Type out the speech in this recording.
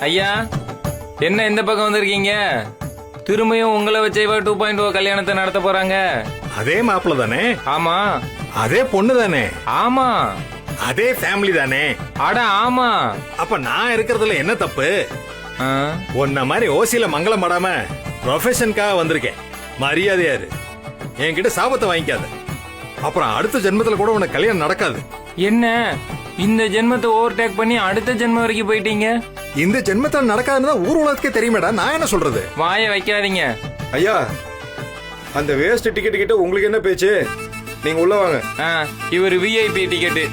ஐயா, என்ன இந்த பக்கம் வந்திருக்கீங்க? திரும்பியும் உங்களை வச்சே 2.0 கல்யாணத்தை நடத்த போறாங்க. அதே மாப்பிள்ள தானே? ஆமா. அதே பொண்ணு தானே? ஆமா. அதே ஃபேமிலி தானே? அட ஆமா. அப்ப நான் இருக்கிறதுல என்ன தப்பு? ஆ, உன்ன மாதிரி ஓசியில மங்களம் படாம ப்ரொஃபஷனுக்காக வந்திருக்கேன். மரியாதையாரு, என்கிட்ட சாபத்தை வாங்கிக்காத. அப்புறம் அடுத்த ஜென்மத்துல கூட உனக்கு கல்யாணம் நடக்காது. என்ன இந்த ஜென்மத்தை ஓவர்டேக் பண்ணி அடுத்த ஜென்மம் வரைக்கும் போயிட்டீங்க? இந்த ஜென்மத்துல நடக்காதுன்னு ஊர் உலகத்துக்கே தெரியுமேடா. நான் என்ன சொல்றது? வாயை வைக்காதீங்க. ஐயா, அந்த வேஸ்ட் டிக்கெட் கிட்ட உங்களுக்கு என்ன பேச்சு? நீங்க உள்ள வாங்க. இவர் விஐபி டிக்கெட்டு.